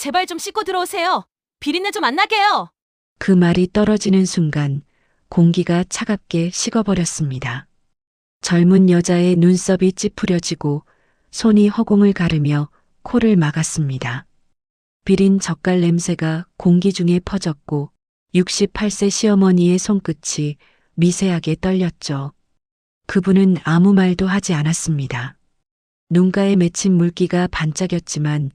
제발 좀 씻고 들어오세요. 비린내 좀 안 나게요. 그 말이 떨어지는 순간 공기가 차갑게 식어버렸습니다. 젊은 여자의 눈썹이 찌푸려지고 손이 허공을 가르며 코를 막았습니다. 비린 젓갈 냄새가 공기 중에 퍼졌고 68세 시어머니의 손끝이 미세하게 떨렸죠. 그분은 아무 말도 하지 않았습니다. 눈가에 맺힌 물기가 반짝였지만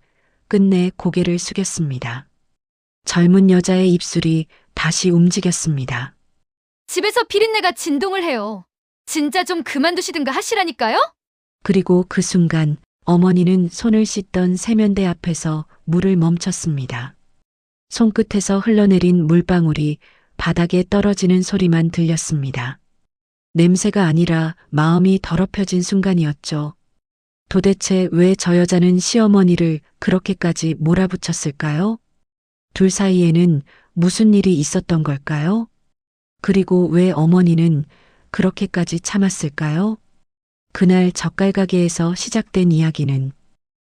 끝내 고개를 숙였습니다. 젊은 여자의 입술이 다시 움직였습니다. 집에서 비린내가 진동을 해요. 진짜 좀 그만두시든가 하시라니까요? 그리고 그 순간 어머니는 손을 씻던 세면대 앞에서 물을 멈췄습니다. 손끝에서 흘러내린 물방울이 바닥에 떨어지는 소리만 들렸습니다. 냄새가 아니라 마음이 더럽혀진 순간이었죠. 도대체 왜 저 여자는 시어머니를 그렇게까지 몰아붙였을까요? 둘 사이에는 무슨 일이 있었던 걸까요? 그리고 왜 어머니는 그렇게까지 참았을까요? 그날 젓갈 가게에서 시작된 이야기는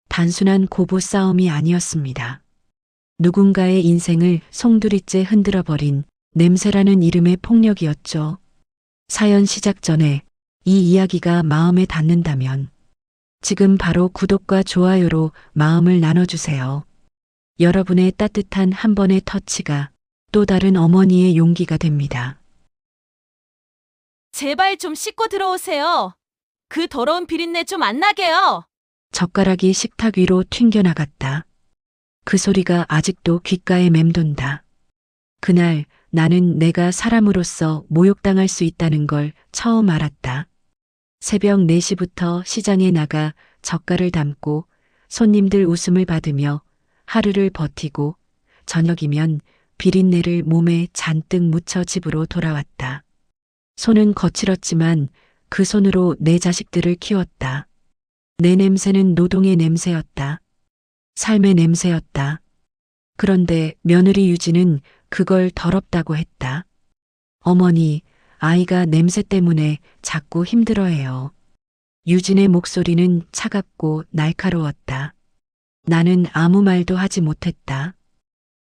단순한 고부 싸움이 아니었습니다. 누군가의 인생을 송두리째 흔들어버린 냄새라는 이름의 폭력이었죠. 사연 시작 전에 이 이야기가 마음에 닿는다면 지금 바로 구독과 좋아요로 마음을 나눠주세요. 여러분의 따뜻한 한 번의 터치가 또 다른 어머니의 용기가 됩니다. 제발 좀 씻고 들어오세요. 그 더러운 비린내 좀 안 나게요. 젓가락이 식탁 위로 튕겨나갔다. 그 소리가 아직도 귓가에 맴돈다. 그날 나는 내가 사람으로서 모욕당할 수 있다는 걸 처음 알았다. 새벽 4시부터 시장에 나가 젓갈을 담고 손님들 웃음을 받으며 하루를 버티고 저녁이면 비린내를 몸에 잔뜩 묻혀 집으로 돌아왔다. 손은 거칠었지만 그 손으로 내 자식들을 키웠다. 내 냄새는 노동의 냄새였다. 삶의 냄새였다. 그런데 며느리 유지는 그걸 더럽다고 했다. 어머니, 아이가 냄새 때문에 자꾸 힘들어해요. 유진의 목소리는 차갑고 날카로웠다. 나는 아무 말도 하지 못했다.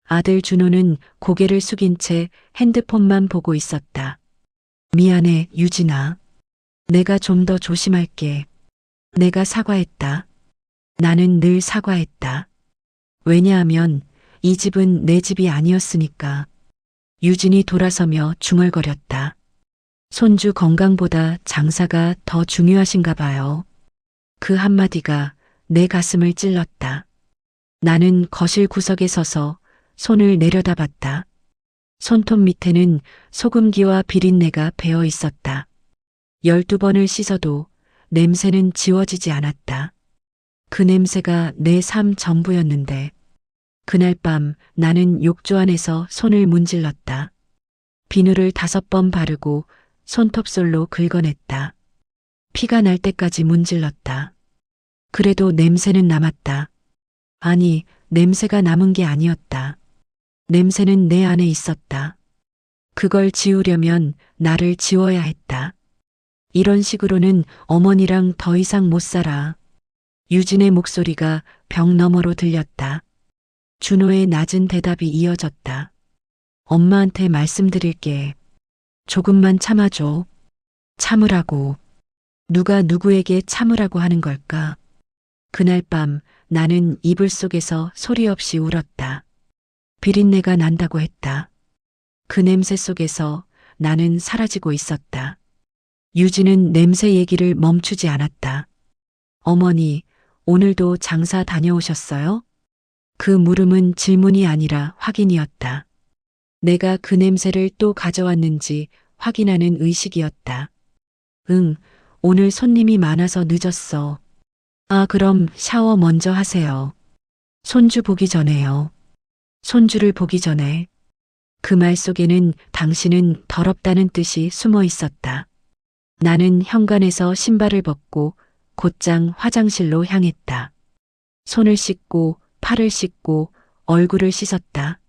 아들 준호는 고개를 숙인 채 핸드폰만 보고 있었다. 미안해, 유진아. 내가 좀 더 조심할게. 내가 사과했다. 나는 늘 사과했다. 왜냐하면 이 집은 내 집이 아니었으니까. 유진이 돌아서며 중얼거렸다. 손주 건강보다 장사가 더 중요하신가 봐요. 그 한마디가 내 가슴을 찔렀다. 나는 거실 구석에 서서 손을 내려다봤다. 손톱 밑에는 소금기와 비린내가 배어 있었다. 12번을 씻어도 냄새는 지워지지 않았다. 그 냄새가 내 삶 전부였는데 그날 밤 나는 욕조 안에서 손을 문질렀다. 비누를 5번 바르고 손톱솔로 긁어냈다. 피가 날 때까지 문질렀다. 그래도 냄새는 남았다. 아니, 냄새가 남은 게 아니었다. 냄새는 내 안에 있었다. 그걸 지우려면 나를 지워야 했다. 이런 식으로는 어머니랑 더 이상 못 살아. 유진의 목소리가 벽 너머로 들렸다. 준호의 낮은 대답이 이어졌다. 엄마한테 말씀드릴게. 조금만 참아줘. 참으라고. 누가 누구에게 참으라고 하는 걸까? 그날 밤 나는 이불 속에서 소리 없이 울었다. 비린내가 난다고 했다. 그 냄새 속에서 나는 사라지고 있었다. 유진은 냄새 얘기를 멈추지 않았다. 어머니, 오늘도 장사 다녀오셨어요? 그 물음은 질문이 아니라 확인이었다. 내가 그 냄새를 또 가져왔는지 확인하는 의식이었다. 응, 오늘 손님이 많아서 늦었어. 아, 그럼 샤워 먼저 하세요. 손주 보기 전에요. 손주를 보기 전에. 그 말 속에는 당신은 더럽다는 뜻이 숨어 있었다. 나는 현관에서 신발을 벗고 곧장 화장실로 향했다. 손을 씻고 팔을 씻고 얼굴을 씻었다.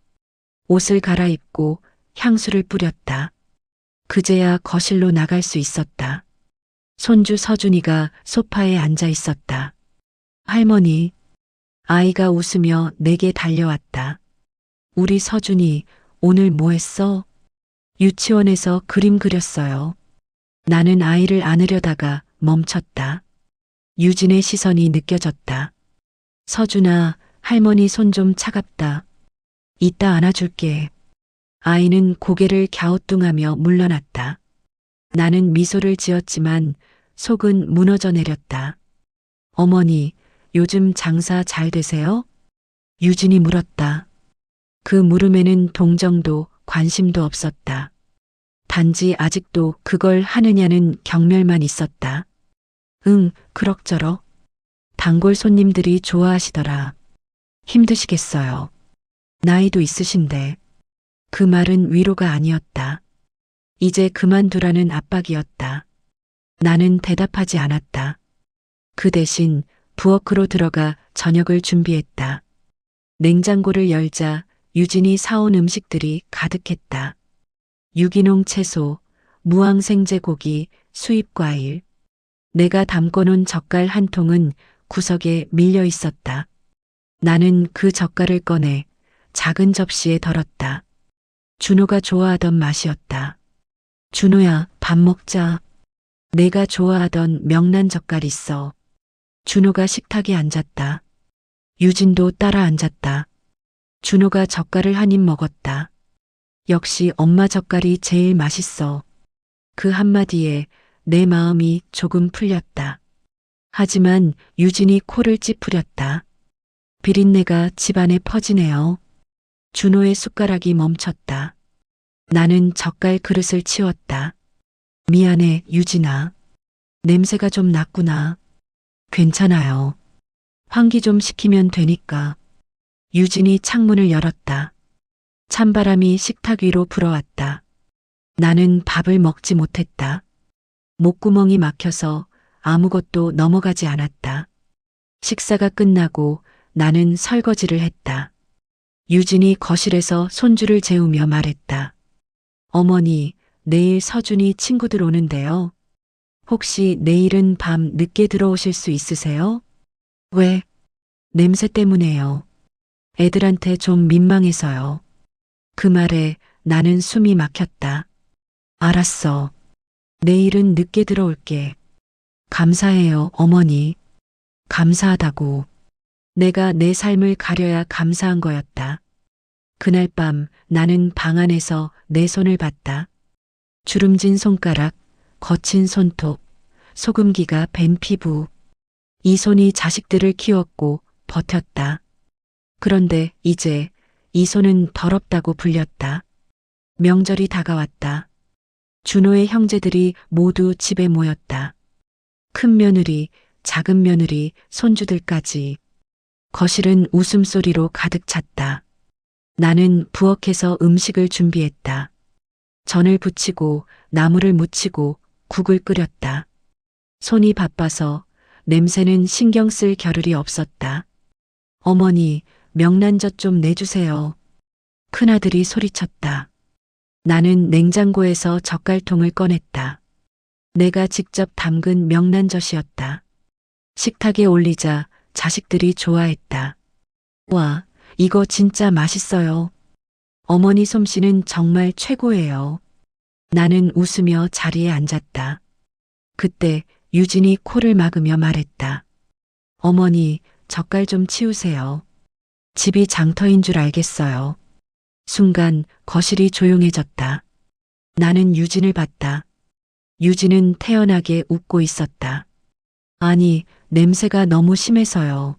옷을 갈아입고 향수를 뿌렸다. 그제야 거실로 나갈 수 있었다. 손주 서준이가 소파에 앉아 있었다. 할머니, 아이가 웃으며 내게 달려왔다. 우리 서준이 오늘 뭐 했어? 유치원에서 그림 그렸어요. 나는 아이를 안으려다가 멈췄다. 유진의 시선이 느껴졌다. 서준아, 할머니 손 좀 차갑다. 이따 안아줄게. 아이는 고개를 갸우뚱하며 물러났다. 나는 미소를 지었지만 속은 무너져 내렸다. 어머니, 요즘 장사 잘 되세요? 유진이 물었다. 그 물음에는 동정도 관심도 없었다. 단지 아직도 그걸 하느냐는 경멸만 있었다. 응, 그럭저럭. 단골 손님들이 좋아하시더라. 힘드시겠어요. 나이도 있으신데. 그 말은 위로가 아니었다. 이제 그만두라는 압박이었다. 나는 대답하지 않았다. 그 대신 부엌으로 들어가 저녁을 준비했다. 냉장고를 열자 유진이 사온 음식들이 가득했다. 유기농 채소, 무항 생제고기, 수입 과일. 내가 담궈놓은 젓갈 한 통은 구석에 밀려 있었다. 나는 그 젓갈을 꺼내 작은 접시에 덜었다. 준호가 좋아하던 맛이었다. 준호야, 밥 먹자. 내가 좋아하던 명란 젓갈 있어. 준호가 식탁에 앉았다. 유진도 따라 앉았다. 준호가 젓갈을 한 입 먹었다. 역시 엄마 젓갈이 제일 맛있어. 그 한마디에 내 마음이 조금 풀렸다. 하지만 유진이 코를 찌푸렸다. 비린내가 집안에 퍼지네요. 준호의 숟가락이 멈췄다. 나는 젓갈 그릇을 치웠다. 미안해, 유진아. 냄새가 좀 났구나. 괜찮아요. 환기 좀 시키면 되니까. 유진이 창문을 열었다. 찬바람이 식탁 위로 불어왔다. 나는 밥을 먹지 못했다. 목구멍이 막혀서 아무것도 넘어가지 않았다. 식사가 끝나고 나는 설거지를 했다. 유진이 거실에서 손주를 재우며 말했다. 어머니, 내일 서준이 친구들 오는데요. 혹시 내일은 밤 늦게 들어오실 수 있으세요? 왜? 냄새 때문에요. 애들한테 좀 민망해서요. 그 말에 나는 숨이 막혔다. 알았어. 내일은 늦게 들어올게. 감사해요, 어머니. 감사하다고. 내가 내 삶을 가려야 감사한 거였다. 그날 밤 나는 방 안에서 내 손을 봤다. 주름진 손가락, 거친 손톱, 소금기가 밴 피부. 이 손이 자식들을 키웠고 버텼다. 그런데 이제 이 손은 더럽다고 불렸다. 명절이 다가왔다. 준호의 형제들이 모두 집에 모였다. 큰 며느리, 작은 며느리, 손주들까지. 거실은 웃음소리로 가득 찼다. 나는 부엌에서 음식을 준비했다. 전을 부치고 나물을 무치고 국을 끓였다. 손이 바빠서 냄새는 신경 쓸 겨를이 없었다. 어머니, 명란젓 좀 내주세요. 큰아들이 소리쳤다. 나는 냉장고에서 젓갈통을 꺼냈다. 내가 직접 담근 명란젓이었다. 식탁에 올리자 자식들이 좋아했다. 와, 이거 진짜 맛있어요. 어머니 솜씨는 정말 최고예요. 나는 웃으며 자리에 앉았다. 그때 유진이 코를 막으며 말했다. 어머니, 젓갈 좀 치우세요. 집이 장터인 줄 알겠어요. 순간 거실이 조용해졌다. 나는 유진을 봤다. 유진은 태연하게 웃고 있었다. 아니, 냄새가 너무 심해서요.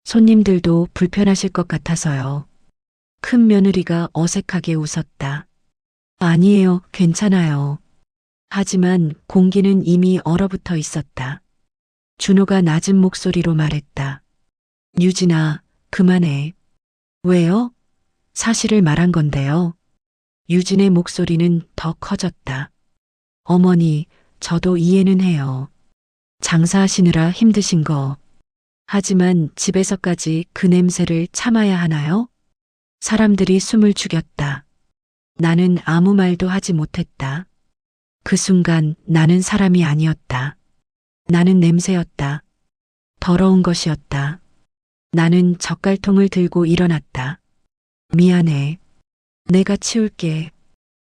손님들도 불편하실 것 같아서요. 큰 며느리가 어색하게 웃었다. 아니에요, 괜찮아요. 하지만 공기는 이미 얼어붙어 있었다. 준호가 낮은 목소리로 말했다. 유진아, 그만해. 왜요? 사실을 말한 건데요. 유진의 목소리는 더 커졌다. 어머니, 저도 이해는 해요. 장사하시느라 힘드신 거. 하지만 집에서까지 그 냄새를 참아야 하나요? 사람들이 숨을 죽였다. 나는 아무 말도 하지 못했다. 그 순간 나는 사람이 아니었다. 나는 냄새였다. 더러운 것이었다. 나는 젓갈통을 들고 일어났다. 미안해. 내가 치울게.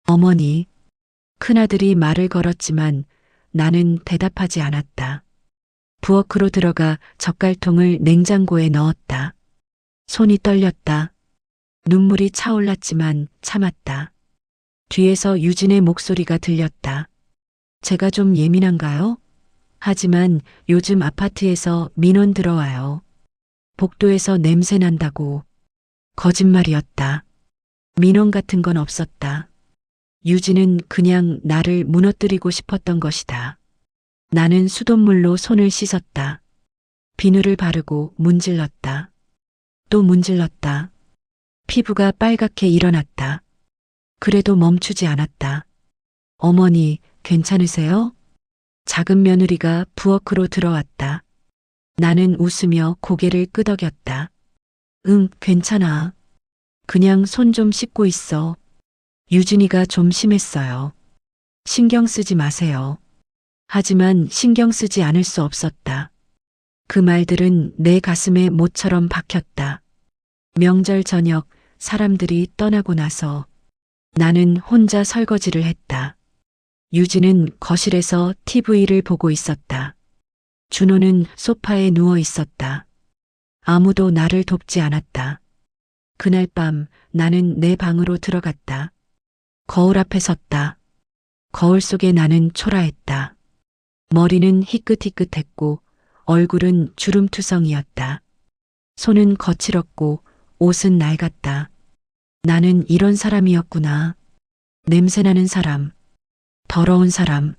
어머니. 큰아들이 말을 걸었지만 나는 대답하지 않았다. 부엌으로 들어가 젓갈통을 냉장고에 넣었다. 손이 떨렸다. 눈물이 차올랐지만 참았다. 뒤에서 유진의 목소리가 들렸다. 제가 좀 예민한가요? 하지만 요즘 아파트에서 민원 들어와요. 복도에서 냄새 난다고. 거짓말이었다. 민원 같은 건 없었다. 유진은 그냥 나를 무너뜨리고 싶었던 것이다. 나는 수돗물로 손을 씻었다. 비누를 바르고 문질렀다. 또 문질렀다. 피부가 빨갛게 일어났다. 그래도 멈추지 않았다. 어머니, 괜찮으세요? 작은 며느리가 부엌으로 들어왔다. 나는 웃으며 고개를 끄덕였다. 응, 괜찮아. 그냥 손 좀 씻고 있어. 유진이가 좀 심했어요. 신경 쓰지 마세요. 하지만 신경 쓰지 않을 수 없었다. 그 말들은 내 가슴에 못처럼 박혔다. 명절 저녁 사람들이 떠나고 나서 나는 혼자 설거지를 했다. 유진은 거실에서 TV를 보고 있었다. 준호는 소파에 누워 있었다. 아무도 나를 돕지 않았다. 그날 밤 나는 내 방으로 들어갔다. 거울 앞에 섰다. 거울 속에 나는 초라했다. 머리는 희끗희끗했고 얼굴은 주름투성이었다. 손은 거칠었고 옷은 낡았다. 나는 이런 사람이었구나. 냄새나는 사람, 더러운 사람,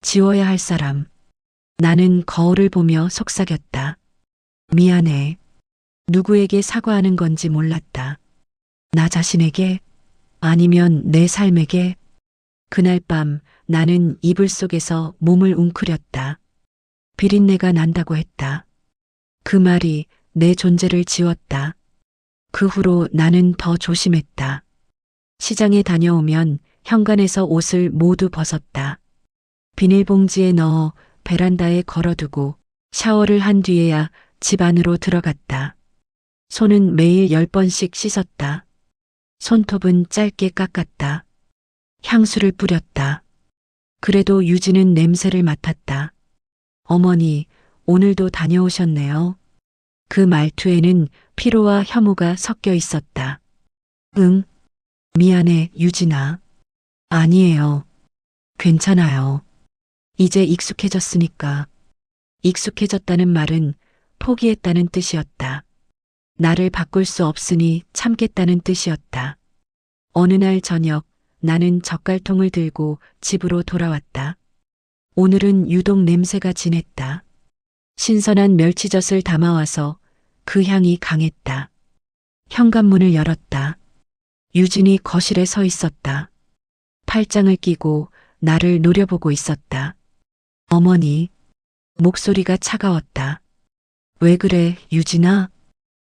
지워야 할 사람. 나는 거울을 보며 속삭였다. 미안해. 누구에게 사과하는 건지 몰랐다. 나 자신에게? 아니면 내 삶에게? 그날 밤 나는 이불 속에서 몸을 웅크렸다. 비린내가 난다고 했다. 그 말이 내 존재를 지웠다. 그 후로 나는 더 조심했다. 시장에 다녀오면 현관에서 옷을 모두 벗었다. 비닐봉지에 넣어 베란다에 걸어두고 샤워를 한 뒤에야 집 안으로 들어갔다. 손은 매일 10번씩 씻었다. 손톱은 짧게 깎았다. 향수를 뿌렸다. 그래도 유진은 냄새를 맡았다. 어머니, 오늘도 다녀오셨네요. 그 말투에는 피로와 혐오가 섞여 있었다. 응, 미안해, 유진아. 아니에요. 괜찮아요. 이제 익숙해졌으니까. 익숙해졌다는 말은 포기했다는 뜻이었다. 나를 바꿀 수 없으니 참겠다는 뜻이었다. 어느 날 저녁 나는 젓갈통을 들고 집으로 돌아왔다. 오늘은 유독 냄새가 진했다. 신선한 멸치젓을 담아와서 그 향이 강했다. 현관문을 열었다. 유진이 거실에 서 있었다. 팔짱을 끼고 나를 노려보고 있었다. 어머니, 목소리가 차가웠다. 왜 그래, 유진아?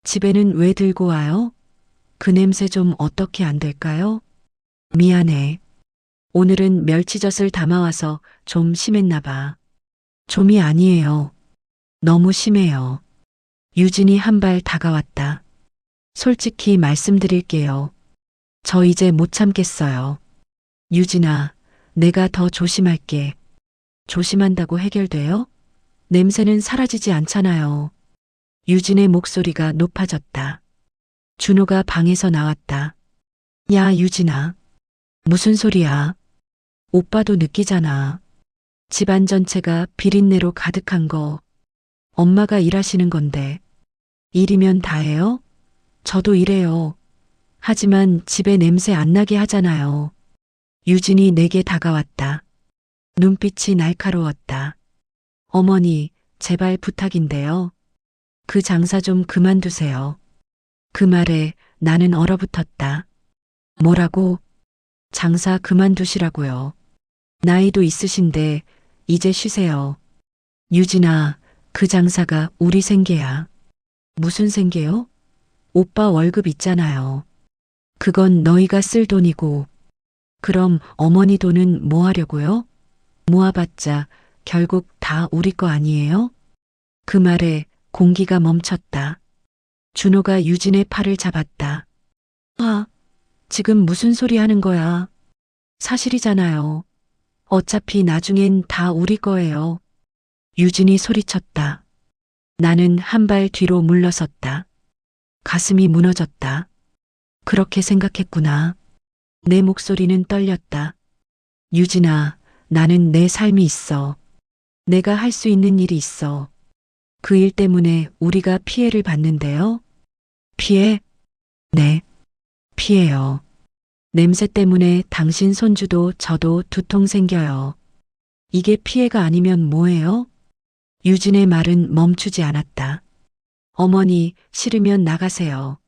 집에는 왜 들고 와요? 그 냄새 좀 어떻게 안 될까요? 미안해. 오늘은 멸치젓을 담아와서 좀 심했나 봐. 좀이 아니에요. 너무 심해요. 유진이 한 발 다가왔다. 솔직히 말씀드릴게요. 저 이제 못 참겠어요. 유진아, 내가 더 조심할게. 조심한다고 해결돼요? 냄새는 사라지지 않잖아요. 유진의 목소리가 높아졌다. 준호가 방에서 나왔다. 야, 유진아. 무슨 소리야? 오빠도 느끼잖아. 집안 전체가 비린내로 가득한 거. 엄마가 일하시는 건데. 일이면 다 해요? 저도 일해요. 하지만 집에 냄새 안 나게 하잖아요. 유진이 내게 다가왔다. 눈빛이 날카로웠다. 어머니, 제발 부탁인데요. 그 장사 좀 그만두세요. 그 말에 나는 얼어붙었다. 뭐라고? 장사 그만두시라고요. 나이도 있으신데 이제 쉬세요. 유진아, 그 장사가 우리 생계야. 무슨 생계요? 오빠 월급 있잖아요. 그건 너희가 쓸 돈이고. 그럼 어머니 돈은 뭐 하려고요? 모아봤자 결국 다 우리 거 아니에요? 그 말에 공기가 멈췄다. 준호가 유진의 팔을 잡았다. 아, 지금 무슨 소리 하는 거야? 사실이잖아요. 어차피 나중엔 다 우리 거예요. 유진이 소리쳤다. 나는 한 발 뒤로 물러섰다. 가슴이 무너졌다. 그렇게 생각했구나. 내 목소리는 떨렸다. 유진아, 나는 내 삶이 있어. 내가 할 수 있는 일이 있어. 그 일 때문에 우리가 피해를 받는데요. 피해? 네, 피해요. 냄새 때문에 당신 손주도 저도 두통 생겨요. 이게 피해가 아니면 뭐예요? 유진의 말은 멈추지 않았다. 어머니, 싫으면 나가세요.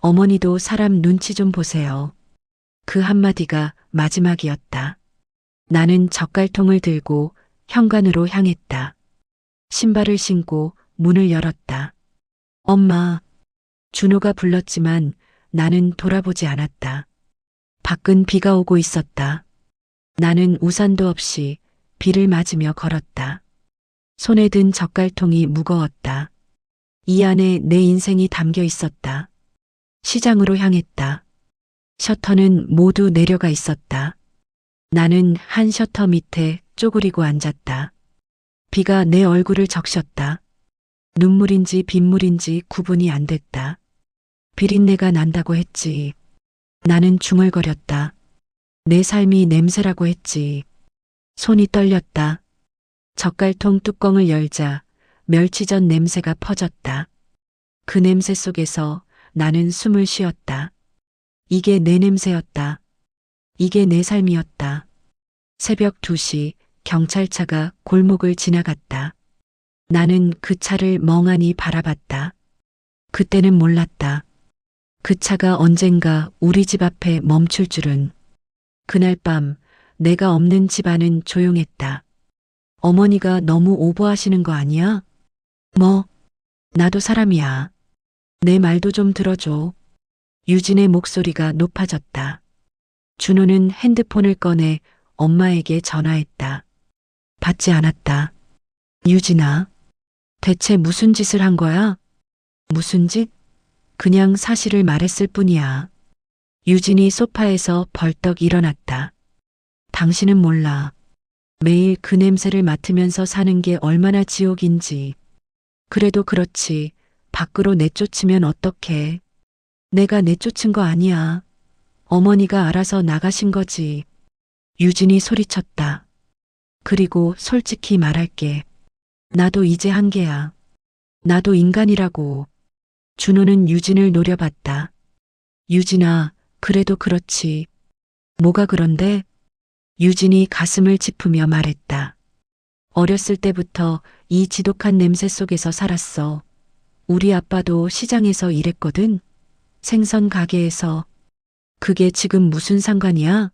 어머니도 사람 눈치 좀 보세요. 그 한마디가 마지막이었다. 나는 젓갈통을 들고 현관으로 향했다. 신발을 신고 문을 열었다. 엄마, 준호가 불렀지만 나는 돌아보지 않았다. 밖은 비가 오고 있었다. 나는 우산도 없이 비를 맞으며 걸었다. 손에 든 젓갈통이 무거웠다. 이 안에 내 인생이 담겨 있었다. 시장으로 향했다. 셔터는 모두 내려가 있었다. 나는 한 셔터 밑에 쪼그리고 앉았다. 비가 내 얼굴을 적셨다. 눈물인지 빗물인지 구분이 안 됐다. 비린내가 난다고 했지. 나는 중얼거렸다. 내 삶이 냄새라고 했지. 손이 떨렸다. 젓갈통 뚜껑을 열자 멸치전 냄새가 퍼졌다. 그 냄새 속에서 나는 숨을 쉬었다. 이게 내 냄새였다. 이게 내 삶이었다. 새벽 2시 경찰차가 골목을 지나갔다. 나는 그 차를 멍하니 바라봤다. 그때는 몰랐다. 그 차가 언젠가 우리 집 앞에 멈출 줄은. 그날 밤 내가 없는 집안은 조용했다. 어머니가 너무 오버하시는 거 아니야? 뭐, 나도 사람이야. 내 말도 좀 들어줘. 유진의 목소리가 높아졌다. 준호는 핸드폰을 꺼내 엄마에게 전화했다. 받지 않았다. 유진아, 대체 무슨 짓을 한 거야? 무슨 짓? 그냥 사실을 말했을 뿐이야. 유진이 소파에서 벌떡 일어났다. 당신은 몰라. 매일 그 냄새를 맡으면서 사는 게 얼마나 지옥인지. 그래도 그렇지. 밖으로 내쫓으면 어떡해. 내가 내쫓은 거 아니야. 어머니가 알아서 나가신 거지. 유진이 소리쳤다. 그리고 솔직히 말할게. 나도 이제 한계야. 나도 인간이라고. 준호는 유진을 노려봤다. 유진아, 그래도 그렇지. 뭐가 그런데? 유진이 가슴을 짚으며 말했다. 어렸을 때부터 이 지독한 냄새 속에서 살았어. 우리 아빠도 시장에서 일했거든. 생선 가게에서. 그게 지금 무슨 상관이야?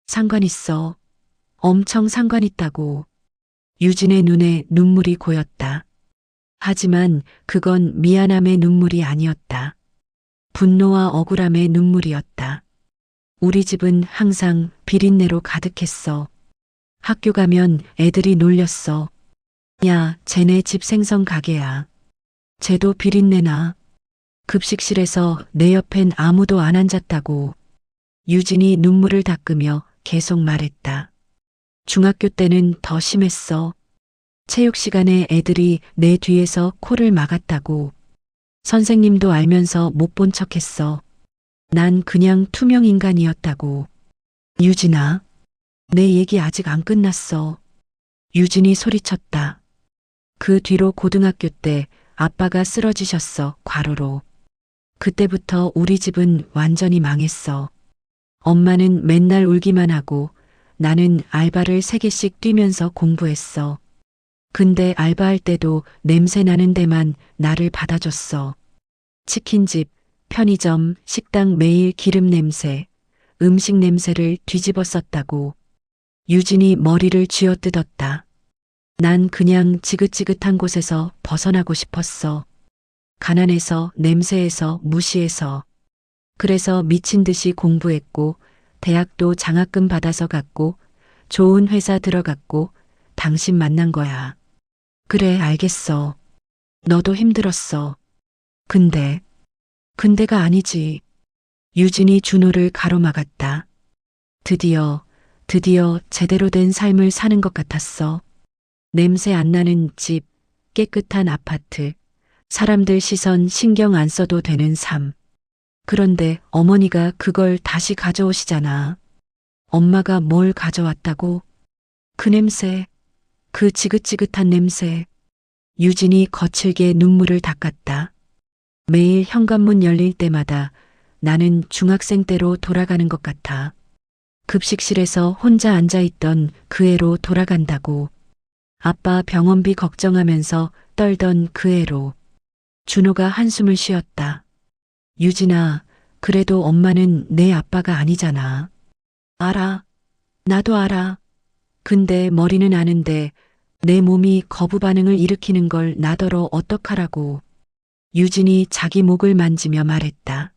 상관 있어. 엄청 상관 있다고. 유진의 눈에 눈물이 고였다. 하지만 그건 미안함의 눈물이 아니었다. 분노와 억울함의 눈물이었다. 우리 집은 항상 비린내로 가득했어. 학교 가면 애들이 놀렸어. 야, 쟤네 집 생선 가게야. 쟤도 비린내나. 급식실에서 내 옆엔 아무도 안 앉았다고. 유진이 눈물을 닦으며 계속 말했다. 중학교 때는 더 심했어. 체육 시간에 애들이 내 뒤에서 코를 막았다고. 선생님도 알면서 못 본 척했어. 난 그냥 투명 인간이었다고. 유진아, 내 얘기 아직 안 끝났어. 유진이 소리쳤다. 그 뒤로 고등학교 때 아빠가 쓰러지셨어, 과로로. 그때부터 우리 집은 완전히 망했어. 엄마는 맨날 울기만 하고 나는 알바를 3개씩 뛰면서 공부했어. 근데 알바할 때도 냄새 나는 데만 나를 받아줬어. 치킨집, 편의점, 식당 매일 기름 냄새, 음식 냄새를 뒤집어 썼다고. 유진이 머리를 쥐어뜯었다. 난 그냥 지긋지긋한 곳에서 벗어나고 싶었어. 가난해서, 냄새에서, 무시해서. 그래서 미친 듯이 공부했고, 대학도 장학금 받아서 갔고, 좋은 회사 들어갔고, 당신 만난 거야. 그래, 알겠어. 너도 힘들었어. 근데가 아니지. 유진이 준호를 가로막았다. 드디어 제대로 된 삶을 사는 것 같았어. 냄새 안 나는 집, 깨끗한 아파트, 사람들 시선 신경 안 써도 되는 삶. 그런데 어머니가 그걸 다시 가져오시잖아. 엄마가 뭘 가져왔다고? 그 냄새, 그 지긋지긋한 냄새. 유진이 거칠게 눈물을 닦았다. 매일 현관문 열릴 때마다 나는 중학생 때로 돌아가는 것 같아. 급식실에서 혼자 앉아있던 그 애로 돌아간다고. 아빠 병원비 걱정하면서 떨던 그 애로. 준호가 한숨을 쉬었다. 유진아, 그래도 엄마는 내 아빠가 아니잖아. 알아. 나도 알아. 근데 머리는 아는데 내 몸이 거부 반응을 일으키는 걸 나더러 어떡하라고. 유진이 자기 목을 만지며 말했다.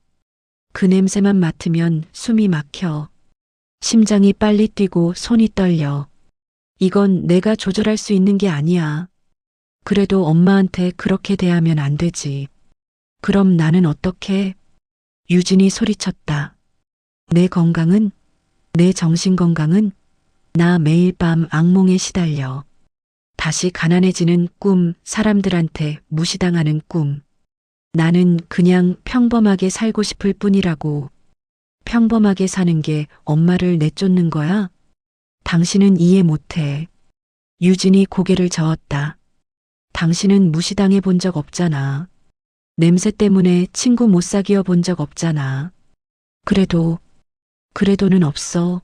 그 냄새만 맡으면 숨이 막혀. 심장이 빨리 뛰고 손이 떨려. 이건 내가 조절할 수 있는 게 아니야. 그래도 엄마한테 그렇게 대하면 안 되지. 그럼 나는 어떻게? 유진이 소리쳤다. 내 건강은? 내 정신 건강은? 나 매일 밤 악몽에 시달려. 다시 가난해지는 꿈, 사람들한테 무시당하는 꿈. 나는 그냥 평범하게 살고 싶을 뿐이라고. 평범하게 사는 게 엄마를 내쫓는 거야? 당신은 이해 못해. 유진이 고개를 저었다. 당신은 무시당해 본 적 없잖아. 냄새 때문에 친구 못 사귀어 본 적 없잖아. 그래도는 없어.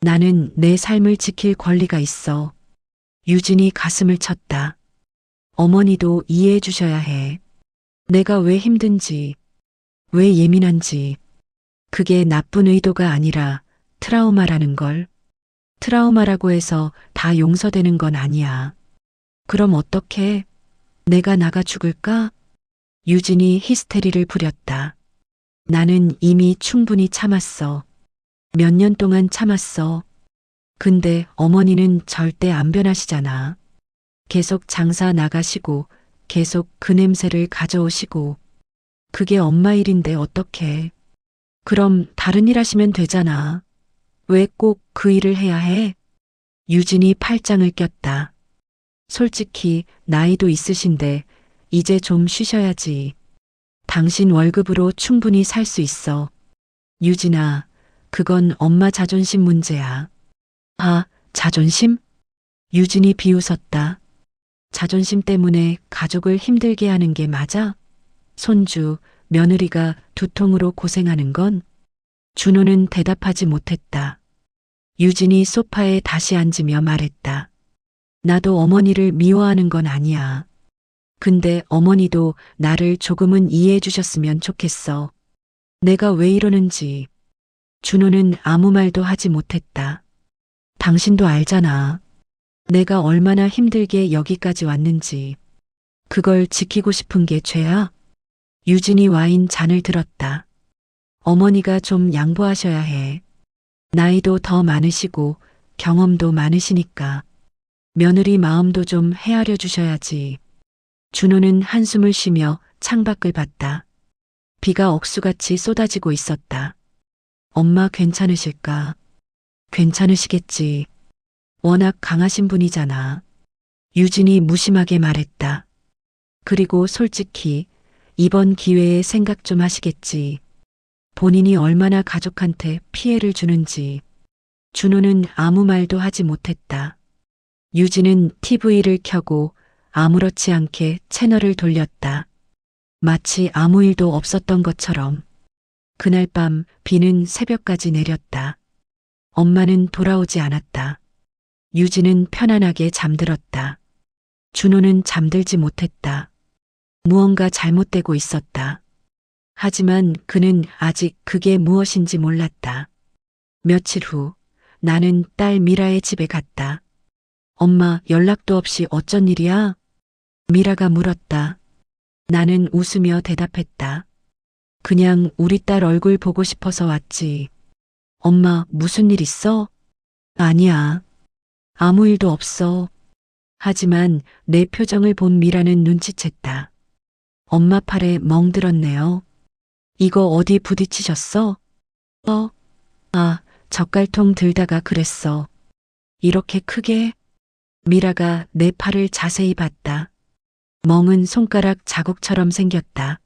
나는 내 삶을 지킬 권리가 있어. 유진이 가슴을 쳤다. 어머니도 이해해 주셔야 해. 내가 왜 힘든지, 왜 예민한지. 그게 나쁜 의도가 아니라 트라우마라는 걸. 트라우마라고 해서 다 용서되는 건 아니야. 그럼 어떡해? 내가 나가 죽을까? 유진이 히스테리를 부렸다. 나는 이미 충분히 참았어. 몇 년 동안 참았어. 근데 어머니는 절대 안 변하시잖아. 계속 장사 나가시고 계속 그 냄새를 가져오시고. 그게 엄마 일인데 어떡해. 그럼 다른 일 하시면 되잖아. 왜 꼭 그 일을 해야 해? 유진이 팔짱을 꼈다. 솔직히 나이도 있으신데 이제 좀 쉬셔야지. 당신 월급으로 충분히 살 수 있어. 유진아, 그건 엄마 자존심 문제야. 아, 자존심? 유진이 비웃었다. 자존심 때문에 가족을 힘들게 하는 게 맞아? 손주, 며느리가 두통으로 고생하는 건? 준호는 대답하지 못했다. 유진이 소파에 다시 앉으며 말했다. 나도 어머니를 미워하는 건 아니야. 근데 어머니도 나를 조금은 이해해 주셨으면 좋겠어. 내가 왜 이러는지. 준호는 아무 말도 하지 못했다. 당신도 알잖아. 내가 얼마나 힘들게 여기까지 왔는지. 그걸 지키고 싶은 게 죄야? 유진이 와인 잔을 들었다. 어머니가 좀 양보하셔야 해. 나이도 더 많으시고 경험도 많으시니까. 며느리 마음도 좀 헤아려 주셔야지. 준호는 한숨을 쉬며 창밖을 봤다. 비가 억수같이 쏟아지고 있었다. 엄마 괜찮으실까? 괜찮으시겠지. 워낙 강하신 분이잖아. 유진이 무심하게 말했다. 그리고 솔직히 이번 기회에 생각 좀 하시겠지. 본인이 얼마나 가족한테 피해를 주는지. 준호는 아무 말도 하지 못했다. 유진은 TV를 켜고 아무렇지 않게 채널을 돌렸다. 마치 아무 일도 없었던 것처럼. 그날 밤 비는 새벽까지 내렸다. 엄마는 돌아오지 않았다. 유진은 편안하게 잠들었다. 준호는 잠들지 못했다. 무언가 잘못되고 있었다. 하지만 그는 아직 그게 무엇인지 몰랐다. 며칠 후 나는 딸 미라의 집에 갔다. 엄마, 연락도 없이 어쩐 일이야? 미라가 물었다. 나는 웃으며 대답했다. 그냥 우리 딸 얼굴 보고 싶어서 왔지. 엄마, 무슨 일 있어? 아니야. 아무 일도 없어. 하지만 내 표정을 본 미라는 눈치챘다. 엄마 팔에 멍들었네요. 이거 어디 부딪히셨어? 젓갈통 들다가 그랬어. 이렇게 크게? 미라가 내 팔을 자세히 봤다. 멍은 손가락 자국처럼 생겼다.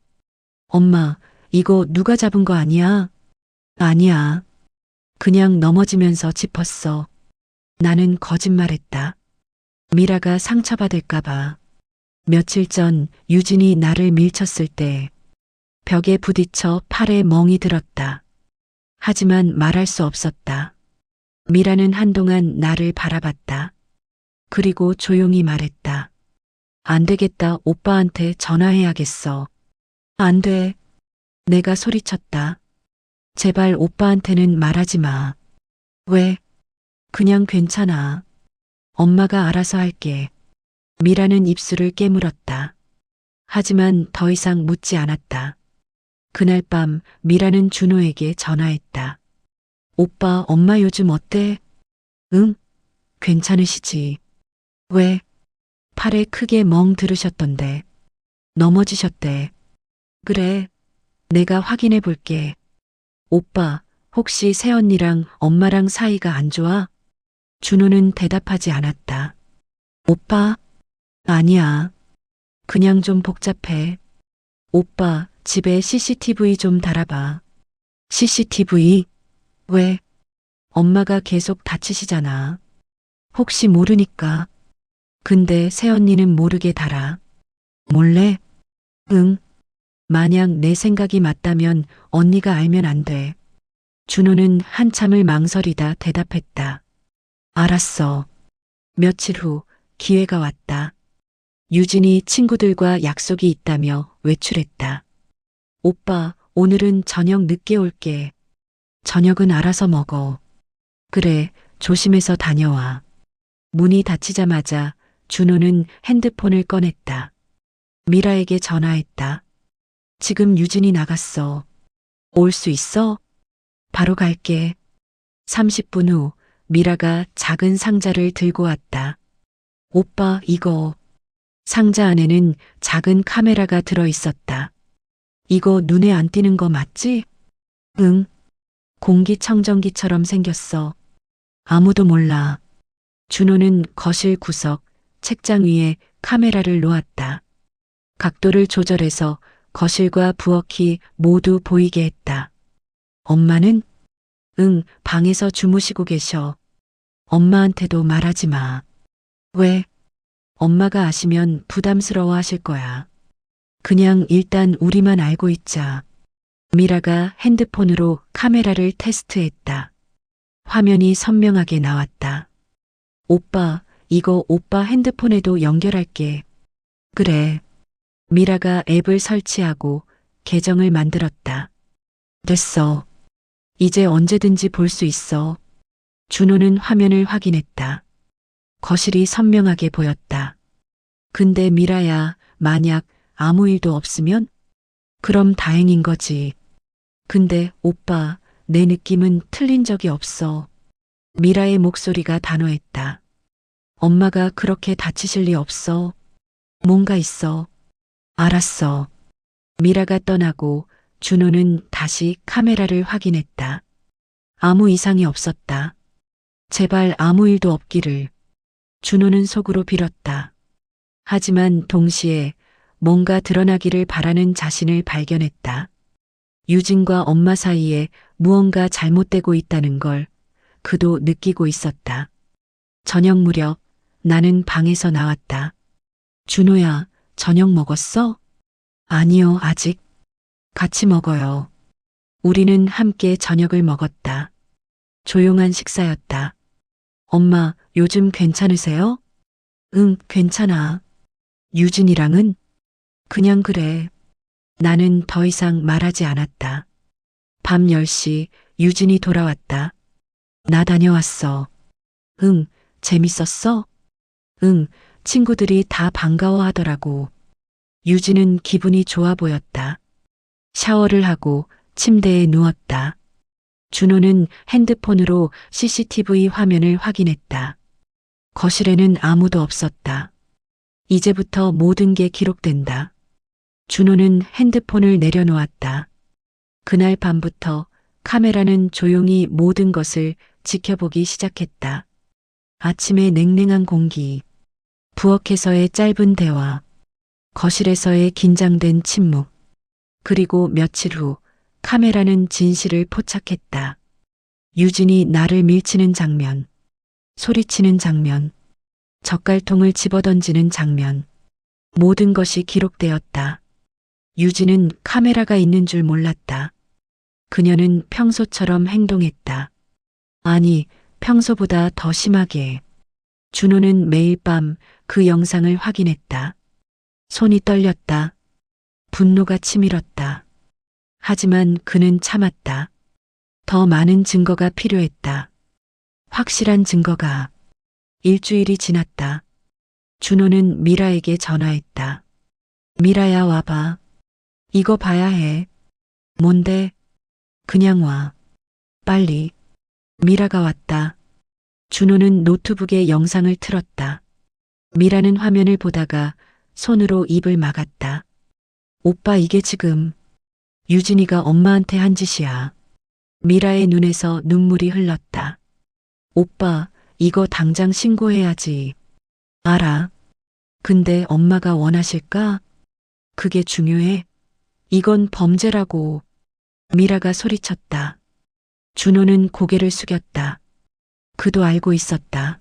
엄마, 이거 누가 잡은 거 아니야? 아니야. 그냥 넘어지면서 짚었어. 나는 거짓말했다. 미라가 상처받을까봐. 며칠 전 유진이 나를 밀쳤을 때 벽에 부딪혀 팔에 멍이 들었다. 하지만 말할 수 없었다. 미라는 한동안 나를 바라봤다. 그리고 조용히 말했다. 안 되겠다. 오빠한테 전화해야겠어. 안 돼. 내가 소리쳤다. 제발 오빠한테는 말하지 마. 왜? 그냥 괜찮아. 엄마가 알아서 할게. 미라는 입술을 깨물었다. 하지만 더 이상 묻지 않았다. 그날 밤 미라는 준호에게 전화했다. 오빠, 엄마 요즘 어때? 응? 괜찮으시지? 왜? 팔에 크게 멍 들으셨던데. 넘어지셨대. 그래. 내가 확인해 볼게. 오빠, 혹시 새언니랑 엄마랑 사이가 안 좋아? 준호는 대답하지 않았다. 오빠? 아니야. 그냥 좀 복잡해. 오빠, 집에 CCTV 좀 달아봐. CCTV? 왜? 엄마가 계속 다치시잖아. 혹시 모르니까. 근데 새언니는 모르게 달아. 몰래? 응. 만약 내 생각이 맞다면 언니가 알면 안 돼. 준호는 한참을 망설이다 대답했다. 알았어. 며칠 후 기회가 왔다. 유진이 친구들과 약속이 있다며 외출했다. 오빠, 오늘은 저녁 늦게 올게. 저녁은 알아서 먹어. 그래, 조심해서 다녀와. 문이 닫히자마자 준호는 핸드폰을 꺼냈다. 미라에게 전화했다. 지금 유진이 나갔어. 올 수 있어? 바로 갈게. 30분 후 미라가 작은 상자를 들고 왔다. 오빠, 이거. 상자 안에는 작은 카메라가 들어 있었다. 이거 눈에 안 띄는 거 맞지? 응. 공기청정기처럼 생겼어. 아무도 몰라. 준호는 거실 구석, 책장 위에 카메라를 놓았다. 각도를 조절해서 거실과 부엌이 모두 보이게 했다. 엄마는? 응, 방에서 주무시고 계셔. 엄마한테도 말하지 마. 왜? 엄마가 아시면 부담스러워 하실 거야. 그냥 일단 우리만 알고 있자. 미라가 핸드폰으로 카메라를 테스트했다. 화면이 선명하게 나왔다. 오빠, 이거 오빠 핸드폰에도 연결할게. 그래. 미라가 앱을 설치하고 계정을 만들었다. 됐어. 이제 언제든지 볼 수 있어. 준호는 화면을 확인했다. 거실이 선명하게 보였다. 근데 미라야, 만약 아무 일도 없으면? 그럼 다행인 거지. 근데 오빠, 내 느낌은 틀린 적이 없어. 미라의 목소리가 단호했다. 엄마가 그렇게 다치실 리 없어. 뭔가 있어. 알았어. 미라가 떠나고 준호는 다시 카메라를 확인했다. 아무 이상이 없었다. 제발 아무 일도 없기를. 준호는 속으로 빌었다. 하지만 동시에 뭔가 드러나기를 바라는 자신을 발견했다. 유진과 엄마 사이에 무언가 잘못되고 있다는 걸 그도 느끼고 있었다. 저녁 무렵 나는 방에서 나왔다. 준호야, 저녁 먹었어? 아니요, 아직. 같이 먹어요. 우리는 함께 저녁을 먹었다. 조용한 식사였다. 엄마, 요즘 괜찮으세요? 응, 괜찮아. 유진이랑은? 그냥 그래. 나는 더 이상 말하지 않았다. 밤 10시 유진이 돌아왔다. 나 다녀왔어. 응, 재밌었어? 응, 친구들이 다 반가워하더라고. 유진은 기분이 좋아 보였다. 샤워를 하고 침대에 누웠다. 준호는 핸드폰으로 CCTV 화면을 확인했다. 거실에는 아무도 없었다. 이제부터 모든 게 기록된다. 준호는 핸드폰을 내려놓았다. 그날 밤부터 카메라는 조용히 모든 것을 지켜보기 시작했다. 아침의 냉랭한 공기, 부엌에서의 짧은 대화, 거실에서의 긴장된 침묵, 그리고 며칠 후 카메라는 진실을 포착했다. 유진이 나를 밀치는 장면, 소리치는 장면, 젓갈통을 집어던지는 장면, 모든 것이 기록되었다. 유진은 카메라가 있는 줄 몰랐다. 그녀는 평소처럼 행동했다. 아니, 평소보다 더 심하게. 준호는 매일 밤 그 영상을 확인했다. 손이 떨렸다. 분노가 치밀었다. 하지만 그는 참았다. 더 많은 증거가 필요했다. 확실한 증거가. 일주일이 지났다. 준호는 미라에게 전화했다. 미라야, 와봐. 이거 봐야 해. 뭔데? 그냥 와. 빨리. 미라가 왔다. 준호는 노트북에 영상을 틀었다. 미라는 화면을 보다가 손으로 입을 막았다. 오빠, 이게 지금 유진이가 엄마한테 한 짓이야. 미라의 눈에서 눈물이 흘렀다. 오빠, 이거 당장 신고해야지. 알아. 근데 엄마가 원하실까? 그게 중요해. 이건 범죄라고. 미라가 소리쳤다. 준호는 고개를 숙였다. 그도 알고 있었다.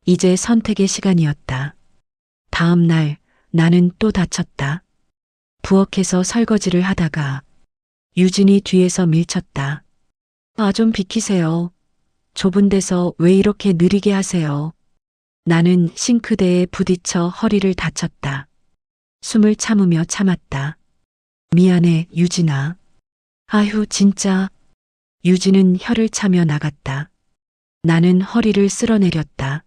이제 선택의 시간이었다. 다음 날 나는 또 다쳤다. 부엌에서 설거지를 하다가 유진이 뒤에서 밀쳤다. 아, 좀 비키세요. 좁은 데서 왜 이렇게 느리게 하세요? 나는 싱크대에 부딪혀 허리를 다쳤다. 숨을 참으며 참았다. 미안해, 유진아. 아휴, 진짜. 유진은 혀를 차며 나갔다. 나는 허리를 쓸어내렸다.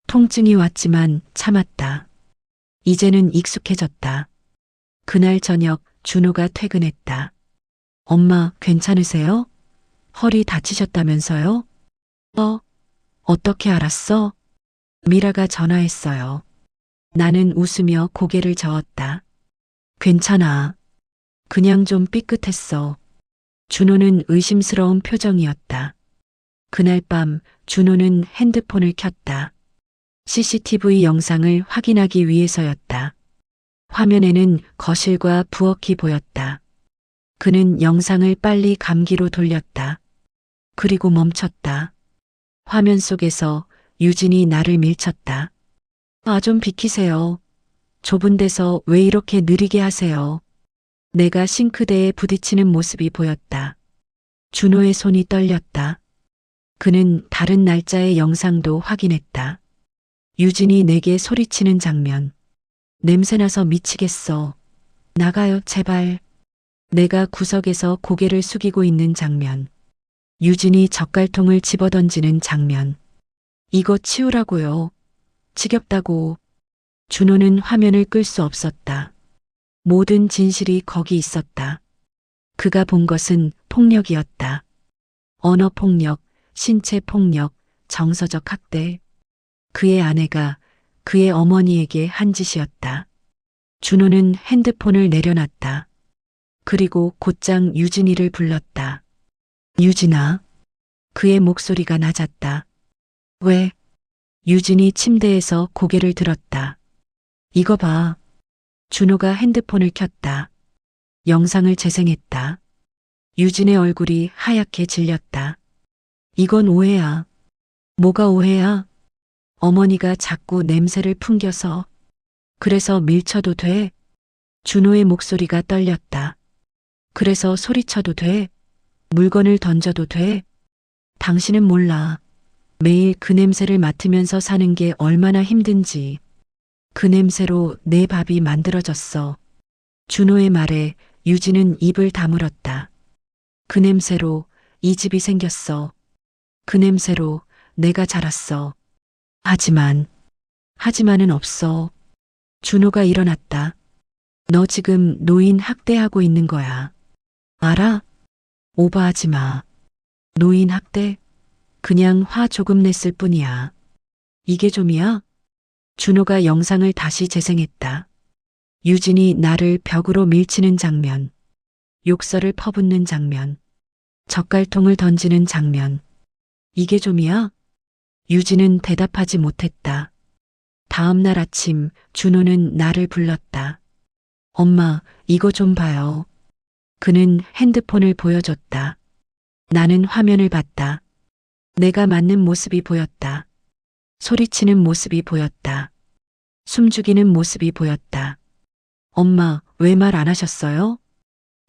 통증이 왔지만 참았다. 이제는 익숙해졌다. 그날 저녁 준호가 퇴근했다. 엄마, 괜찮으세요? 허리 다치셨다면서요? 어떻게 알았어? 미라가 전화했어요. 나는 웃으며 고개를 저었다. 괜찮아. 그냥 좀 삐끗했어. 준호는 의심스러운 표정이었다. 그날 밤 준호는 핸드폰을 켰다. CCTV 영상을 확인하기 위해서였다. 화면에는 거실과 부엌이 보였다. 그는 영상을 빨리 감기로 돌렸다. 그리고 멈췄다. 화면 속에서 유진이 나를 밀쳤다. 아, 좀 비키세요. 좁은 데서 왜 이렇게 느리게 하세요? 내가 싱크대에 부딪히는 모습이 보였다. 준호의 손이 떨렸다. 그는 다른 날짜의 영상도 확인했다. 유진이 내게 소리치는 장면. 냄새나서 미치겠어. 나가요, 제발. 내가 구석에서 고개를 숙이고 있는 장면. 유진이 젓갈통을 집어던지는 장면. 이거 치우라고요. 지겹다고. 준호는 화면을 끌 수 없었다. 모든 진실이 거기 있었다. 그가 본 것은 폭력이었다. 언어폭력, 신체폭력, 정서적 학대. 그의 아내가 그의 어머니에게 한 짓이었다. 준호는 핸드폰을 내려놨다. 그리고 곧장 유진이를 불렀다. 유진아. 그의 목소리가 낮았다. 왜? 유진이 침대에서 고개를 들었다. 이거 봐. 준호가 핸드폰을 켰다. 영상을 재생했다. 유진의 얼굴이 하얗게 질렸다. 이건 오해야. 뭐가 오해야? 어머니가 자꾸 냄새를 풍겨서. 그래서 밀쳐도 돼? 준호의 목소리가 떨렸다. 그래서 소리쳐도 돼? 물건을 던져도 돼? 당신은 몰라. 매일 그 냄새를 맡으면서 사는 게 얼마나 힘든지. 그 냄새로 내 밥이 만들어졌어. 준호의 말에 유진은 입을 다물었다. 그 냄새로 이 집이 생겼어. 그 냄새로 내가 자랐어. 하지만은 없어. 준호가 일어났다. 너 지금 노인 학대하고 있는 거야. 알아? 오버하지 마. 노인 학대? 그냥 화 조금 냈을 뿐이야. 이게 좀이야? 준호가 영상을 다시 재생했다. 유진이 나를 벽으로 밀치는 장면, 욕설을 퍼붓는 장면, 젓갈통을 던지는 장면. 이게 좀이야? 유진은 대답하지 못했다. 다음 날 아침 준호는 나를 불렀다. 엄마, 이거 좀 봐요. 그는 핸드폰을 보여줬다. 나는 화면을 봤다. 내가 맞는 모습이 보였다. 소리치는 모습이 보였다. 숨죽이는 모습이 보였다. 엄마, 왜 말 안 하셨어요?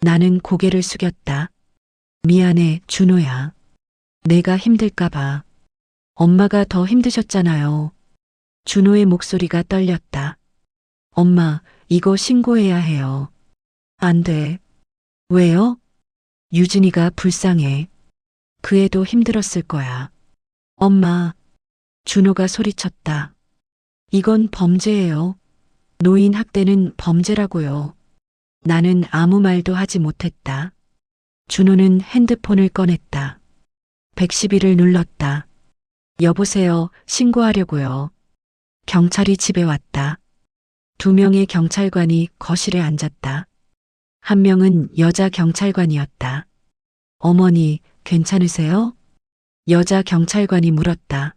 나는 고개를 숙였다. 미안해, 준호야. 내가 힘들까봐. 엄마가 더 힘드셨잖아요. 준호의 목소리가 떨렸다. 엄마, 이거 신고해야 해요. 안 돼. 왜요? 유진이가 불쌍해. 그 애도 힘들었을 거야. 엄마, 준호가 소리쳤다. 이건 범죄예요. 노인 학대는 범죄라고요. 나는 아무 말도 하지 못했다. 준호는 핸드폰을 꺼냈다. 111을 눌렀다. 여보세요, 신고하려고요. 경찰이 집에 왔다. 2명의 경찰관이 거실에 앉았다. 한 명은 여자 경찰관이었다. 어머니, 괜찮으세요? 여자 경찰관이 물었다.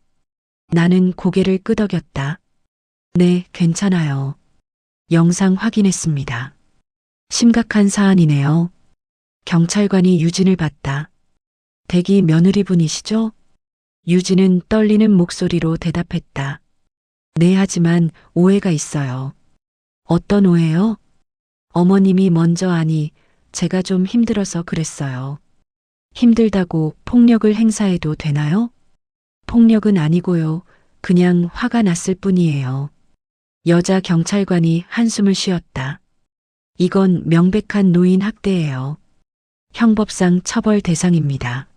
나는 고개를 끄덕였다. 네, 괜찮아요. 영상 확인했습니다. 심각한 사안이네요. 경찰관이 유진을 봤다. 대기 며느리분이시죠? 유진은 떨리는 목소리로 대답했다. 네, 하지만 오해가 있어요. 어떤 오해요? 어머님이 먼저 아니, 제가 좀 힘들어서 그랬어요. 힘들다고 폭력을 행사해도 되나요? 폭력은 아니고요. 그냥 화가 났을 뿐이에요. 여자 경찰관이 한숨을 쉬었다. 이건 명백한 노인 학대예요. 형법상 처벌 대상입니다.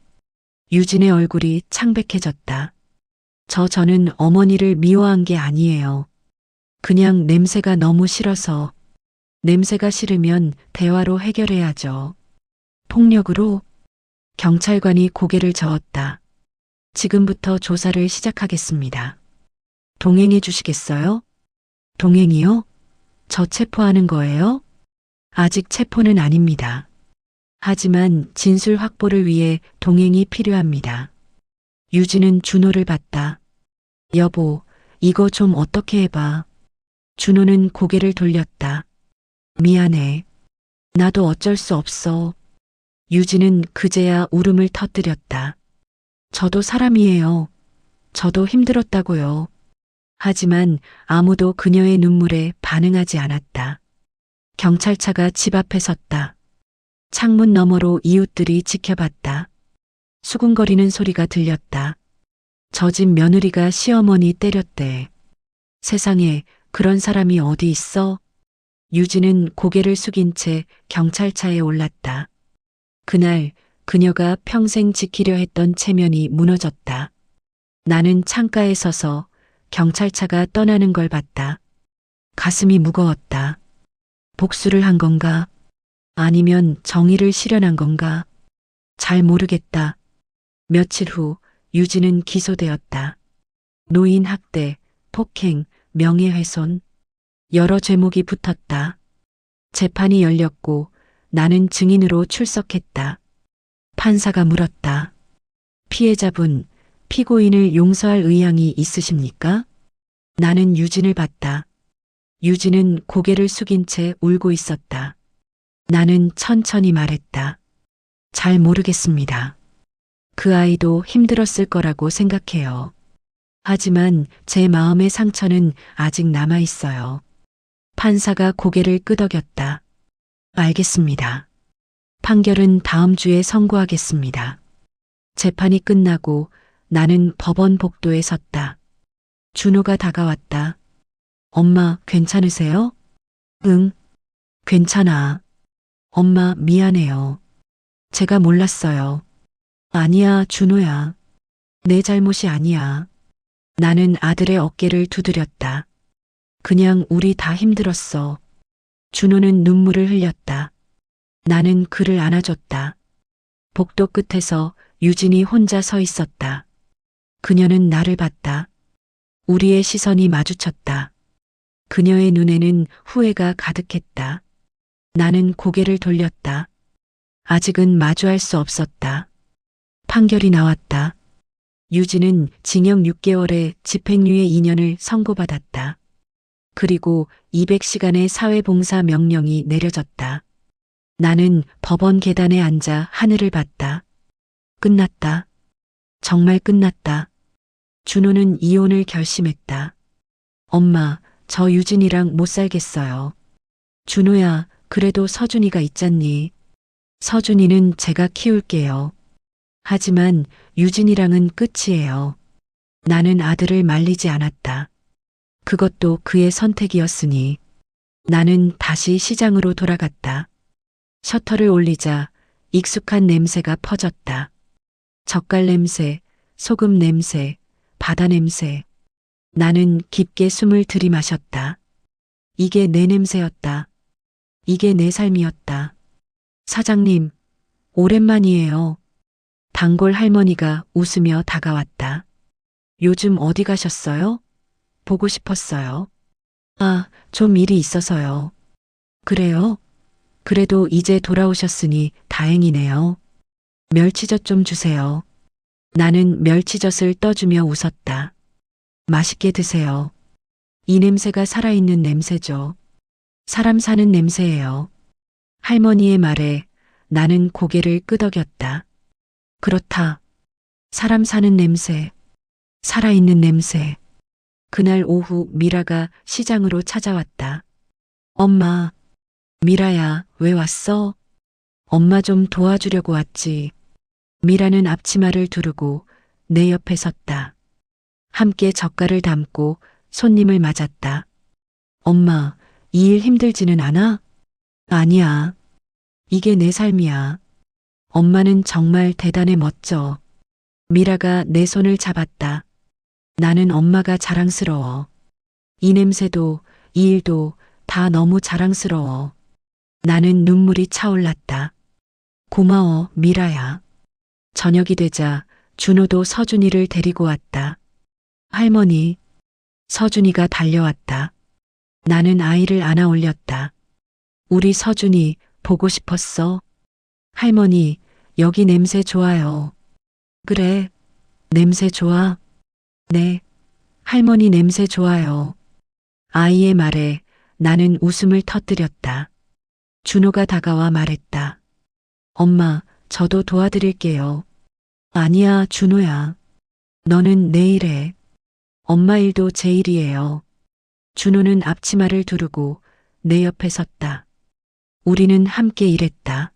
유진의 얼굴이 창백해졌다. 저는 어머니를 미워한 게 아니에요. 그냥 냄새가 너무 싫어서. 냄새가 싫으면 대화로 해결해야죠. 폭력으로? 경찰관이 고개를 저었다. 지금부터 조사를 시작하겠습니다. 동행해 주시겠어요? 동행이요? 저 체포하는 거예요? 아직 체포는 아닙니다. 하지만 진술 확보를 위해 동행이 필요합니다. 유진은 준호를 봤다. 여보, 이거 좀 어떻게 해봐. 준호는 고개를 돌렸다. 미안해. 나도 어쩔 수 없어. 유진은 그제야 울음을 터뜨렸다. 저도 사람이에요. 저도 힘들었다고요. 하지만 아무도 그녀의 눈물에 반응하지 않았다. 경찰차가 집 앞에 섰다. 창문 너머로 이웃들이 지켜봤다. 수군거리는 소리가 들렸다. 저 집 며느리가 시어머니 때렸대. 세상에 그런 사람이 어디 있어? 유진은 고개를 숙인 채 경찰차에 올랐다. 그날 그녀가 평생 지키려 했던 체면이 무너졌다. 나는 창가에 서서 경찰차가 떠나는 걸 봤다. 가슴이 무거웠다. 복수를 한 건가? 아니면 정의를 실현한 건가? 잘 모르겠다. 며칠 후 유진은 기소되었다. 노인 학대, 폭행, 명예훼손. 여러 죄목이 붙었다. 재판이 열렸고 나는 증인으로 출석했다. 판사가 물었다. 피해자분, 피고인을 용서할 의향이 있으십니까? 나는 유진을 봤다. 유진은 고개를 숙인 채 울고 있었다. 나는 천천히 말했다. 잘 모르겠습니다. 그 아이도 힘들었을 거라고 생각해요. 하지만 제 마음의 상처는 아직 남아 있어요. 판사가 고개를 끄덕였다. 알겠습니다. 판결은 다음 주에 선고하겠습니다. 재판이 끝나고 나는 법원 복도에 섰다. 준호가 다가왔다. 엄마, 괜찮으세요? 응, 괜찮아. 엄마, 미안해요. 제가 몰랐어요. 아니야, 준호야. 내 잘못이 아니야. 나는 아들의 어깨를 두드렸다. 그냥 우리 다 힘들었어. 준호는 눈물을 흘렸다. 나는 그를 안아줬다. 복도 끝에서 유진이 혼자 서 있었다. 그녀는 나를 봤다. 우리의 시선이 마주쳤다. 그녀의 눈에는 후회가 가득했다. 나는 고개를 돌렸다. 아직은 마주할 수 없었다. 판결이 나왔다. 유진은 징역 6개월에 집행유예 2년을 선고받았다. 그리고 200시간의 사회봉사 명령이 내려졌다. 나는 법원 계단에 앉아 하늘을 봤다. 끝났다. 정말 끝났다. 준호는 이혼을 결심했다. 엄마, 저 유진이랑 못 살겠어요. 준호야, 그래도 서준이가 있잖니. 서준이는 제가 키울게요. 하지만 유진이랑은 끝이에요. 나는 아들을 말리지 않았다. 그것도 그의 선택이었으니. 나는 다시 시장으로 돌아갔다. 셔터를 올리자 익숙한 냄새가 퍼졌다. 젓갈 냄새, 소금 냄새, 바다 냄새. 나는 깊게 숨을 들이마셨다. 이게 내 냄새였다. 이게 내 삶이었다. 사장님, 오랜만이에요. 단골 할머니가 웃으며 다가왔다. 요즘 어디 가셨어요? 보고 싶었어요. 아, 좀 일이 있어서요. 그래요? 그래도 이제 돌아오셨으니 다행이네요. 멸치젓 좀 주세요. 나는 멸치젓을 떠주며 웃었다. 맛있게 드세요. 이 냄새가 살아있는 냄새죠. 사람 사는 냄새예요. 할머니의 말에 나는 고개를 끄덕였다. 그렇다. 사람 사는 냄새. 살아있는 냄새. 그날 오후 미라가 시장으로 찾아왔다. 엄마. 미라야, 왜 왔어? 엄마 좀 도와주려고 왔지. 미라는 앞치마를 두르고 내 옆에 섰다. 함께 젓갈을 담고 손님을 맞았다. 엄마, 이 일 힘들지는 않아? 아니야. 이게 내 삶이야. 엄마는 정말 대단해 멋져. 미라가 내 손을 잡았다. 나는 엄마가 자랑스러워. 이 냄새도, 이 일도 다 너무 자랑스러워. 나는 눈물이 차올랐다. 고마워, 미라야. 저녁이 되자 준호도 서준이를 데리고 왔다. 할머니, 서준이가 달려왔다. 나는 아이를 안아 올렸다. 우리 서준이 보고 싶었어. 할머니, 여기 냄새 좋아요. 그래, 냄새 좋아. 네, 할머니 냄새 좋아요. 아이의 말에 나는 웃음을 터뜨렸다. 준호가 다가와 말했다. 엄마, 저도 도와드릴게요. 아니야, 준호야. 너는 내 일해. 엄마 일도 제 일이에요. 준호는 앞치마를 두르고 내 옆에 섰다. 우리는 함께 일했다.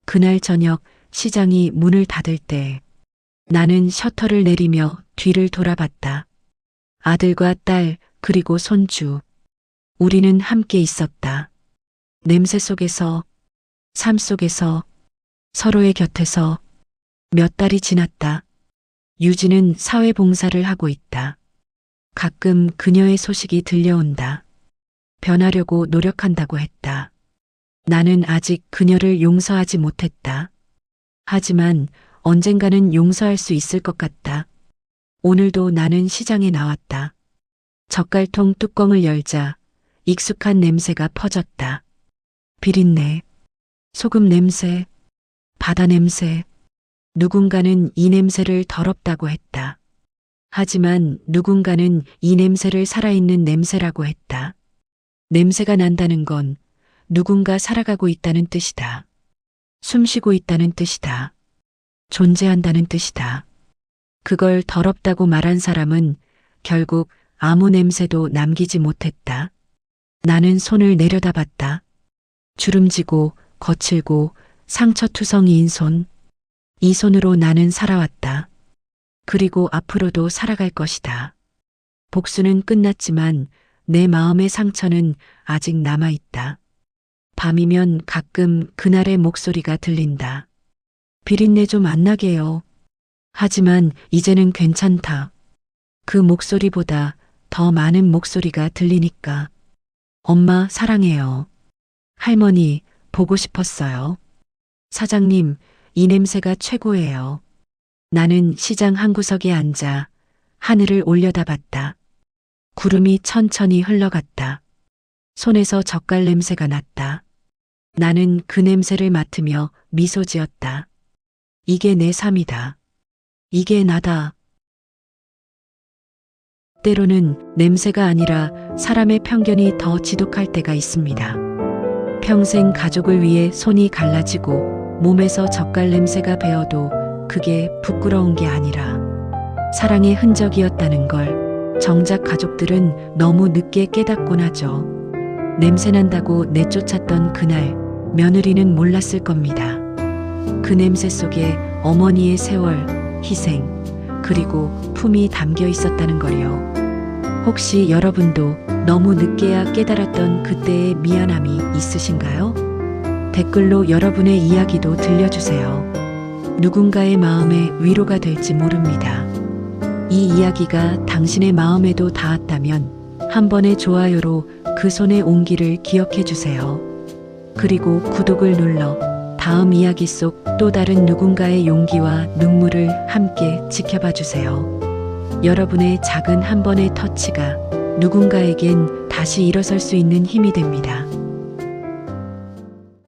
그날 저녁 시장이 문을 닫을 때 나는 셔터를 내리며 뒤를 돌아봤다. 아들과 딸 그리고 손주. 우리는 함께 있었다. 냄새 속에서, 삶 속에서, 서로의 곁에서 몇 달이 지났다. 유진은 사회봉사를 하고 있다. 가끔 그녀의 소식이 들려온다. 변하려고 노력한다고 했다. 나는 아직 그녀를 용서하지 못했다. 하지만 언젠가는 용서할 수 있을 것 같다. 오늘도 나는 시장에 나왔다. 젓갈통 뚜껑을 열자 익숙한 냄새가 퍼졌다. 비린내, 소금 냄새, 바다 냄새. 누군가는 이 냄새를 더럽다고 했다. 하지만 누군가는 이 냄새를 살아있는 냄새라고 했다. 냄새가 난다는 건 누군가 살아가고 있다는 뜻이다. 숨쉬고 있다는 뜻이다. 존재한다는 뜻이다. 그걸 더럽다고 말한 사람은 결국 아무 냄새도 남기지 못했다. 나는 손을 내려다봤다. 주름지고 거칠고 상처투성이인 손. 이 손으로 나는 살아왔다. 그리고 앞으로도 살아갈 것이다. 복수는 끝났지만 내 마음의 상처는 아직 남아있다. 밤이면 가끔 그날의 목소리가 들린다. 비린내 좀 안 나게요. 하지만 이제는 괜찮다. 그 목소리보다 더 많은 목소리가 들리니까. 엄마 사랑해요. 할머니 보고 싶었어요. 사장님, 이 냄새가 최고예요. 나는 시장 한 구석에 앉아 하늘을 올려다봤다. 구름이 천천히 흘러갔다. 손에서 젓갈 냄새가 났다. 나는 그 냄새를 맡으며 미소 지었다. 이게 내 삶이다. 이게 나다. 때로는 냄새가 아니라 사람의 편견이 더 지독할 때가 있습니다. 평생 가족을 위해 손이 갈라지고 몸에서 젓갈 냄새가 배어도 그게 부끄러운 게 아니라 사랑의 흔적이었다는 걸 정작 가족들은 너무 늦게 깨닫곤 하죠. 냄새난다고 내쫓았던 그날 며느리는 몰랐을 겁니다. 그 냄새 속에 어머니의 세월, 희생, 그리고 품이 담겨 있었다는 걸요. 혹시 여러분도 너무 늦게야 깨달았던 그때의 미안함이 있으신가요? 댓글로 여러분의 이야기도 들려주세요. 누군가의 마음에 위로가 될지 모릅니다. 이 이야기가 당신의 마음에도 닿았다면 한 번의 좋아요로 그 손의 온기를 기억해 주세요. 그리고 구독을 눌러 다음 이야기 속 또 다른 누군가의 용기와 눈물을 함께 지켜봐 주세요. 여러분의 작은 한 번의 터치가 누군가에겐 다시 일어설 수 있는 힘이 됩니다.